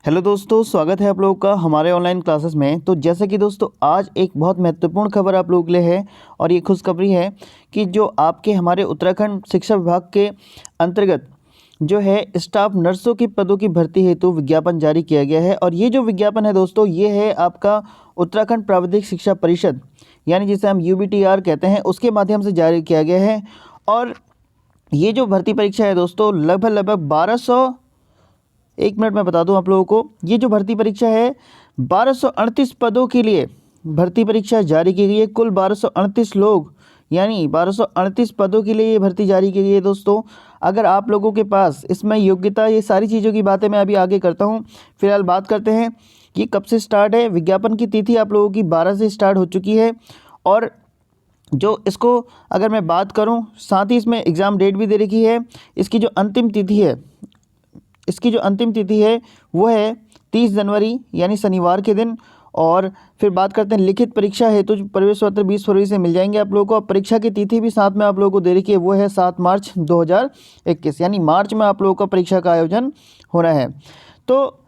Hello दोस्तों, स्वागत है आप लोगों का हमारे ऑनलाइन क्लासेस में। तो जैसे कि दोस्तों आज एक बहुत महत्वपूर्ण खबर आप लोगों के लिए है और ये खुशखबरी है कि जो आपके हमारे उत्तराखंड शिक्षा विभाग के अंतर्गत जो है स्टाफ नर्सों की पदों की भर्ती हेतु विज्ञापन जारी किया गया है। और ये जो विज्ञापन है दोस्तों, ये है आपका उत्तराखंड प्राविधिक शिक्षा परिषद यानी जिसे हम UBTR कहते हैं, उसके माध्यम से जारी किया गया है। और ये जो भर्ती परीक्षा है दोस्तों, लगभग 1200, एक मिनट में बता दूं आप लोगों को, ये जो भर्ती परीक्षा है 1238 पदों के लिए भर्ती परीक्षा जारी की गई है। कुल 1238 लोग यानी 1238 पदों के लिए ये भर्ती जारी की गई है दोस्तों। अगर आप लोगों के पास इसमें योग्यता, ये सारी चीज़ों की बातें मैं अभी आगे करता हूँ। फिलहाल बात करते हैं कि कब से स्टार्ट है। विज्ञापन की तिथि आप लोगों की 12 से स्टार्ट हो चुकी है। और जो इसको अगर मैं बात करूं, साथ ही इसमें एग्ज़ाम डेट भी दे रखी है। इसकी जो अंतिम तिथि है वो है 30 जनवरी यानी शनिवार के दिन। और फिर बात करते हैं लिखित परीक्षा हेतु तो प्रवेश पत्र 20 फरवरी से मिल जाएंगे आप लोगों को। अब परीक्षा की तिथि भी साथ में आप लोगों को दे रखी है, वो है 7 मार्च 2021 यानी मार्च में आप लोगों का परीक्षा का आयोजन होना है। तो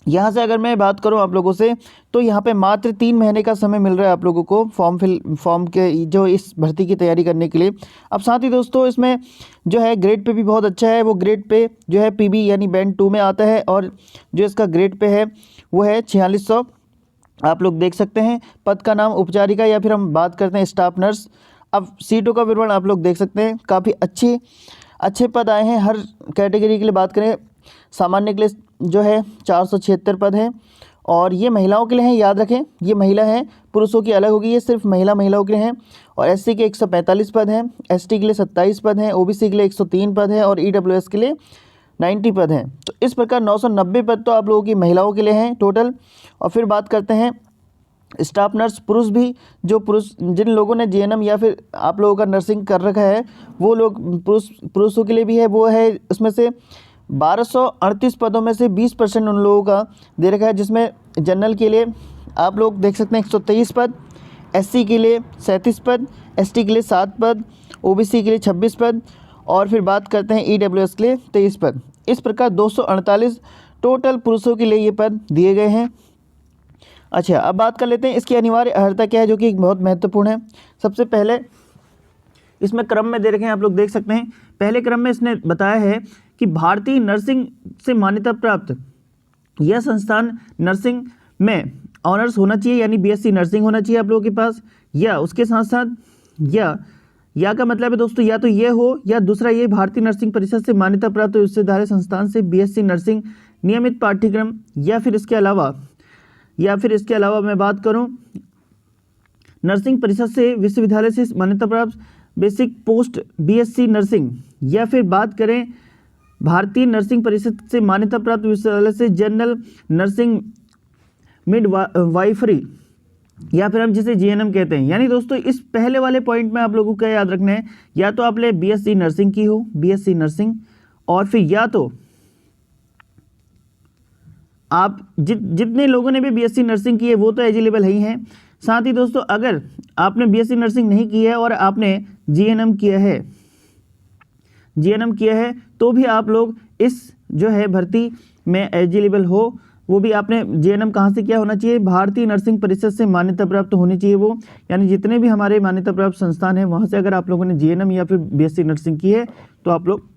यहाँ से अगर मैं बात करूँ आप लोगों से, तो यहाँ पे मात्र 3 महीने का समय मिल रहा है आप लोगों को फॉर्म के जो इस भर्ती की तैयारी करने के लिए। अब साथ ही दोस्तों इसमें जो है ग्रेड पे भी बहुत अच्छा है। वो ग्रेड पे जो है PB यानी बैंड 2 में आता है और जो इसका ग्रेड पे है वो है 4600, आप लोग देख सकते हैं। पद का नाम उपचारिका या फिर हम बात करते हैं स्टाफ नर्स। अब सीटों का विवरण आप लोग देख सकते हैं, काफ़ी अच्छे पद आए हैं हर कैटेगरी के लिए। बात करें सामान्य के लिए जो है 476 पद हैं और ये महिलाओं के लिए हैं, याद रखें ये महिला हैं, पुरुषों की अलग होगी, ये सिर्फ महिलाओं के लिए हैं। और SC के 145 पद हैं, ST के लिए 27 पद हैं, OBC के लिए 103 पद हैं और EWS के लिए 90 पद हैं। तो इस प्रकार 990 पद तो आप लोगों की महिलाओं के लिए हैं टोटल। और फिर बात करते हैं स्टाफ नर्स पुरुष भी, जो जिन लोगों ने GNM या फिर आप लोगों का नर्सिंग कर रखा है वो लोग पुरुषों के लिए भी है। वो है उसमें से 1238 पदों में से 20% उन लोगों का दे रखा है, जिसमें जनरल के लिए आप लोग देख सकते हैं 123 पद, SC के लिए 37 पद, ST के लिए 7 पद, OBC के लिए 26 पद और फिर बात करते हैं EWS के लिए 23 पद। इस प्रकार 248 टोटल पुरुषों के लिए ये पद दिए गए हैं। अच्छा, अब बात कर लेते हैं इसकी अनिवार्य अर्हता क्या है, जो कि बहुत महत्वपूर्ण है। सबसे पहले इसमें क्रम में दे रखे हैं, आप लोग देख सकते हैं। पहले क्रम में इसने बताया है कि भारतीय नर्सिंग से मान्यता प्राप्त यह संस्थान नर्सिंग में ऑनर्स होना चाहिए यानी BSc नर्सिंग होना चाहिए आप लोगों के पास। या उसके साथ साथ या का मतलब है दोस्तों, या तो ये हो या दूसरा ये भारतीय नर्सिंग परिषद से मान्यता प्राप्त विश्वविद्यालय संस्थान से BSc नर्सिंग नियमित पाठ्यक्रम, या फिर इसके अलावा मैं बात करूं नर्सिंग परिषद से विश्वविद्यालय से मान्यता प्राप्त बेसिक पोस्ट BSc नर्सिंग, या फिर बात करें भारतीय नर्सिंग परिषद से मान्यता प्राप्त विश्वविद्यालय से जनरल नर्सिंग मिडवाइफरी, या फिर हम जिसे GNM कहते हैं। यानी दोस्तों इस पहले वाले पॉइंट में आप लोगों को क्या याद रखना है, या तो आपने BSc नर्सिंग की हो, BSc नर्सिंग, और फिर या तो आप जितने लोगों ने भी BSc नर्सिंग की है वो तो एलिजिबल ही हैं। साथ ही दोस्तों अगर आपने BSc नर्सिंग नहीं की है और आपने GNM किया है तो भी आप लोग इस जो है भर्ती में एलिजिबल हो। वो भी आपने GNM कहाँ से किया होना चाहिए, भारतीय नर्सिंग परिषद से मान्यता प्राप्त होनी चाहिए वो, यानी जितने भी हमारे मान्यता प्राप्त संस्थान हैं वहाँ से अगर आप लोगों ने GNM या फिर BSc नर्सिंग की है तो आप लोग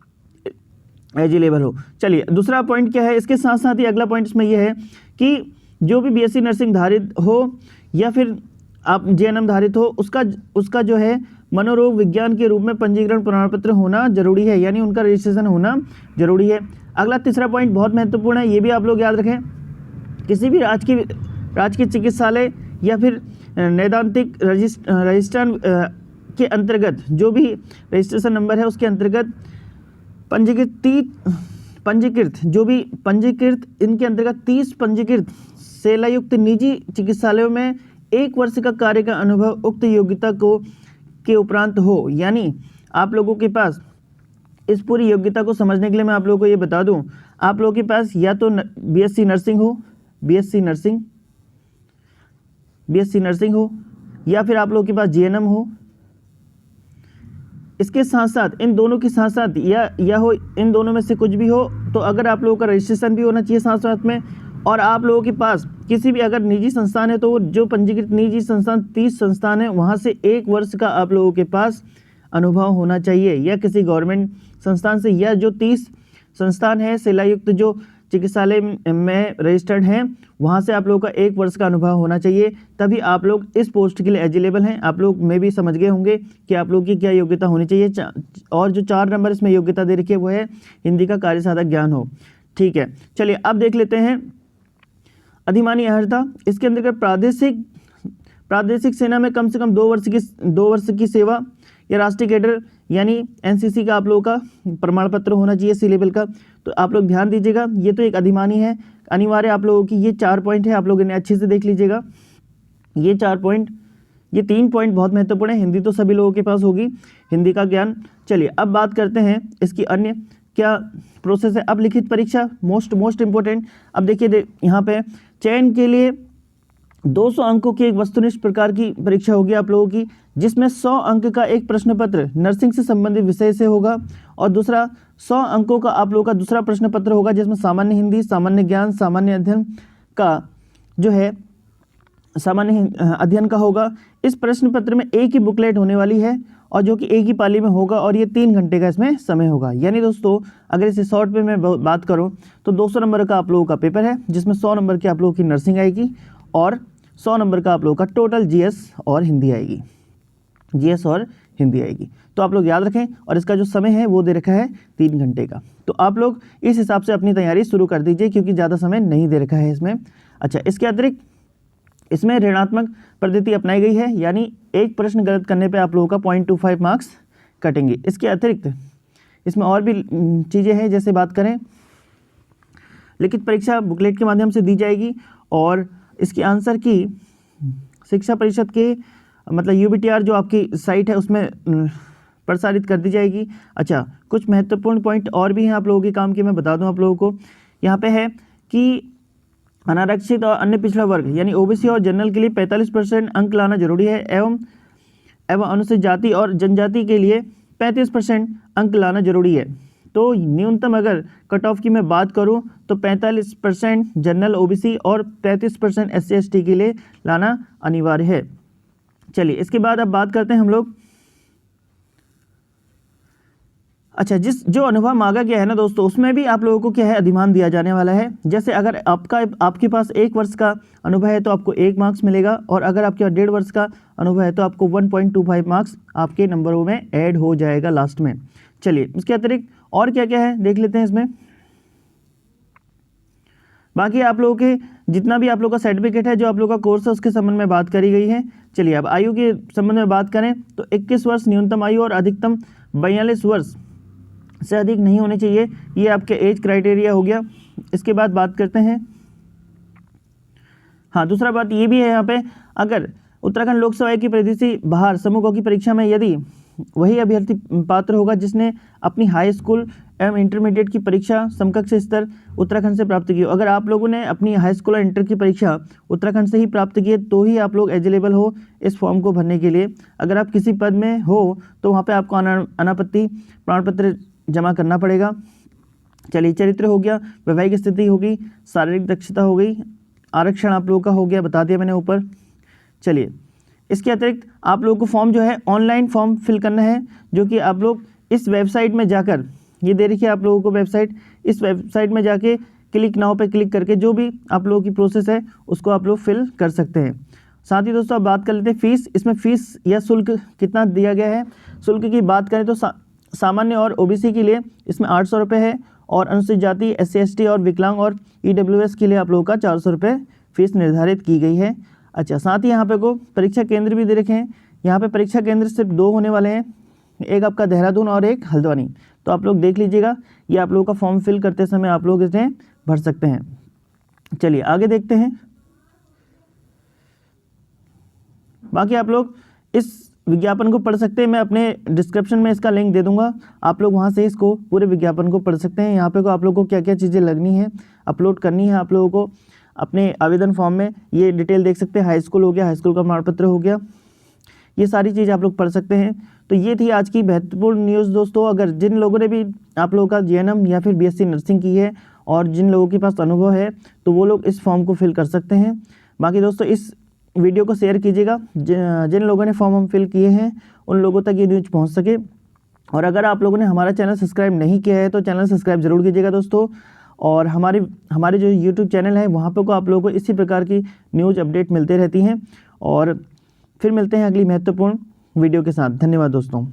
एलिजिबल हो। चलिए दूसरा पॉइंट क्या है, इसके साथ साथ ही अगला पॉइंट इसमें यह है कि जो भी BSc नर्सिंग धारित हो या फिर आप GNM धारित हो, उसका जो है मनोरोग विज्ञान के रूप में पंजीकरण प्रमाण पत्र होना जरूरी है, यानी उनका रजिस्ट्रेशन होना जरूरी है। अगला तीसरा पॉइंट बहुत महत्वपूर्ण है, ये भी आप लोग याद रखें। किसी भी राजकीय चिकित्सालय या फिर नैदांतिक रजिस्ट्रान के अंतर्गत जो भी रजिस्ट्रेशन नंबर है उसके अंतर्गत पंजीकृत इनके अंतर्गत 30 पंजीकृत सेवायुक्त निजी चिकित्सालयों में 1 वर्ष का कार्य का अनुभव उक्त योग्यता के उपरांत हो। यानी आप लोगों के पास इस पूरी योग्यता को समझने के लिए मैं आप लोगों को ये बता दूं, आप लोगों के पास या तो BSc नर्सिंग हो, या फिर आप लोगों के पास GNM हो। इसके साथ साथ इन दोनों के साथ या हो इन दोनों में से कुछ भी हो, तो अगर आप लोगों का रजिस्ट्रेशन भी होना चाहिए साथ साथ में, और आप लोगों के पास किसी भी अगर निजी संस्थान है तो वो जो पंजीकृत निजी संस्थान 30 संस्थान है वहाँ से 1 वर्ष का आप लोगों के पास अनुभव होना चाहिए, या किसी गवर्नमेंट संस्थान से, या जो 30 संस्थान है शिलायुक्त जो चिकित्सालय में रजिस्टर्ड हैं वहाँ से आप लोगों का 1 वर्ष का अनुभव होना चाहिए, तभी आप लोग इस पोस्ट के लिए एलिजिबल हैं। आप लोग में भी समझ गए होंगे कि आप लोग की क्या योग्यता होनी चाहिए। और जो 4 नंबर इसमें योग्यता दे रखी है वो है हिंदी का कार्यसाधक ज्ञान हो। ठीक है, चलिए अब देख लेते हैं अधिमानी अर्हता। इसके अंतर्गत प्रादेशिक सेना में कम से कम 2 वर्ष की सेवा, या राष्ट्रीय कैडर यानी एनसीसी का आप लोगों का प्रमाण पत्र होना चाहिए सी लेवल का। तो आप लोग ध्यान दीजिएगा, ये तो एक अधिमानी है, अनिवार्य आप लोगों की ये 4 पॉइंट है, आप लोग इन्हें अच्छे से देख लीजिएगा। ये 4 पॉइंट, ये 3 पॉइंट बहुत महत्वपूर्ण है। हिंदी तो सभी लोगों के पास होगी, हिंदी का ज्ञान। चलिए अब बात करते हैं इसकी अन्य क्या प्रोसेस है। अब लिखित परीक्षा मोस्ट इंपॉर्टेंट। अब देखिए यहाँ पे चयन के लिए 200 अंकों की एक वस्तुनिष्ठ प्रकार की परीक्षा होगी आप लोगों की, जिसमें 100 अंक का एक प्रश्न पत्र नर्सिंग से संबंधित विषय से होगा, और दूसरा 100 अंकों का आप लोगों का दूसरा प्रश्न पत्र होगा जिसमें सामान्य हिंदी, सामान्य ज्ञान, सामान्य अध्ययन का जो है सामान्य अध्ययन का होगा। इस प्रश्न पत्र में एक ही बुकलेट होने वाली है और जो कि एक ही पाली में होगा, और ये 3 घंटे का इसमें समय होगा। यानी दोस्तों अगर इसे शॉर्ट में मैं बात करूं तो 200 नंबर का आप लोगों का पेपर है, जिसमें 100 नंबर की आप लोगों की नर्सिंग आएगी और 100 नंबर का आप लोगों का टोटल जीएस और हिंदी आएगी, जीएस और हिंदी आएगी। तो आप लोग याद रखें, और इसका जो समय है वो दे रखा है 3 घंटे का। तो आप लोग इस हिसाब से अपनी तैयारी शुरू कर दीजिए, क्योंकि ज़्यादा समय नहीं दे रखा है इसमें। अच्छा, इसके अतिरिक्त इसमें ऋणात्मक पद्धति अपनाई गई है, यानी एक प्रश्न गलत करने पे आप लोगों का 0.25 मार्क्स कटेंगे। इसके अतिरिक्त इसमें और भी चीज़ें हैं, जैसे बात करें लिखित परीक्षा बुकलेट के माध्यम से दी जाएगी, और इसकी आंसर की शिक्षा परिषद के मतलब यूबीटीआर जो आपकी साइट है उसमें प्रसारित कर दी जाएगी। अच्छा, कुछ महत्वपूर्ण पॉइंट और भी हैं आप लोगों के काम के, मैं बता दूं आप लोगों को। यहाँ पे है कि अनारक्षित और अन्य पिछड़ा वर्ग यानी ओबीसी और जनरल के लिए 45% अंक लाना जरूरी है, एवं अनुसूचित जाति और जनजाति के लिए 35% अंक लाना जरूरी है। तो न्यूनतम अगर कट ऑफ की मैं बात करूं तो 45% जनरल ओबीसी और 35% एससी एसटी के लिए लाना अनिवार्य है। चलिए इसके बाद अब बात करते हैं हम लोग। अच्छा, जो अनुभव मांगा गया है ना दोस्तों, उसमें भी आप लोगों को क्या है अधिमान दिया जाने वाला है। जैसे अगर आपके पास 1 वर्ष का अनुभव है तो आपको 1 मार्क्स मिलेगा, और अगर आपके पास 1.5 वर्ष का अनुभव है तो आपको 1.25 मार्क्स आपके नंबरों में ऐड हो जाएगा लास्ट में। चलिए इसके अतिरिक्त और क्या क्या है देख लेते हैं इसमें। बाकी आप लोगों के जितना भी आप लोगों का सर्टिफिकेट है, जो आप लोगों का कोर्स है, उसके संबंध में बात करी गई है। चलिए अब आयु के संबंध में बात करें तो 21 वर्ष न्यूनतम आयु और अधिकतम 42 वर्ष से अधिक नहीं होने चाहिए। ये आपके एज क्राइटेरिया हो गया। इसके बाद बात करते हैं, हाँ दूसरा बात ये भी है यहाँ पे, अगर उत्तराखंड लोकसभा की प्रतिनिधि बाहर समूहों की परीक्षा में यदि वही अभ्यर्थी पात्र होगा जिसने अपनी हाई स्कूल एवं इंटरमीडिएट की परीक्षा समकक्ष स्तर उत्तराखंड से प्राप्त की हो। अगर आप लोगों ने अपनी हाई स्कूल और इंटर की परीक्षा उत्तराखंड से ही प्राप्त की है तो ही आप लोग एलिजिबल हो इस फॉर्म को भरने के लिए। अगर आप किसी पद में हो तो वहाँ पे आपको अनापत्ति प्रमाण पत्र जमा करना पड़ेगा। चलिए चरित्र हो गया, वैवाहिक स्थिति होगी, शारीरिक दक्षता हो गई, आरक्षण आप लोगों का हो गया, बता दिया मैंने ऊपर। चलिए इसके अतिरिक्त आप लोगों को फॉर्म जो है ऑनलाइन फॉर्म फिल करना है, जो कि आप लोग इस वेबसाइट में जाकर, ये दे रखिए आप लोगों को वेबसाइट, इस वेबसाइट में जाके क्लिक नाउ पे क्लिक करके जो भी आप लोगों की प्रोसेस है उसको आप लोग फिल कर सकते हैं। साथ ही दोस्तों अब बात कर लेते हैं फीस। इसमें फीस या शुल्क कितना दिया गया है। शुल्क की बात करें तो सामान्य और ओबीसी के लिए इसमें 800 रुपये है, और अनुसूचित जाति, एससी एसटी और विकलांग और ईडब्ल्यूएस के लिए आप लोगों का 400 रुपये फीस निर्धारित की गई है। अच्छा, साथ ही यहाँ पे को परीक्षा केंद्र भी दे रखे हैं। यहाँ पे परीक्षा केंद्र सिर्फ 2 होने वाले हैं, एक आपका देहरादून और एक हल्द्वानी। तो आप लोग देख लीजिएगा, ये आप लोगों का फॉर्म फिल करते समय आप लोग इसे भर सकते हैं। चलिए आगे देखते हैं। बाकी आप लोग इस विज्ञापन को पढ़ सकते हैं, मैं अपने डिस्क्रिप्शन में इसका लिंक दे दूंगा, आप लोग वहां से इसको पूरे विज्ञापन को पढ़ सकते हैं। यहाँ पे को आप लोगों को क्या क्या चीज़ें लगनी है, अपलोड करनी है आप लोगों को अपने आवेदन फॉर्म में, ये डिटेल देख सकते हैं। हाई स्कूल हो गया, हाई स्कूल का प्रमाण पत्र हो गया, ये सारी चीज़ आप लोग पढ़ सकते हैं। तो ये थी आज की महत्वपूर्ण न्यूज़ दोस्तों। अगर जिन लोगों ने भी आप लोगों का जीएनएम या फिर बीएससी नर्सिंग की है और जिन लोगों के पास अनुभव है तो वो लोग इस फॉर्म को फिल कर सकते हैं। बाकी दोस्तों इस वीडियो को शेयर कीजिएगा, जिन लोगों ने फॉर्म हम फिल किए हैं उन लोगों तक ये न्यूज़ पहुंच सके। और अगर आप लोगों ने हमारा चैनल सब्सक्राइब नहीं किया है तो चैनल सब्सक्राइब जरूर कीजिएगा दोस्तों। और हमारे जो यूट्यूब चैनल है वहाँ पर को आप लोगों को इसी प्रकार की न्यूज़ अपडेट मिलते रहती हैं। और फिर मिलते हैं अगली महत्वपूर्ण वीडियो के साथ। धन्यवाद दोस्तों।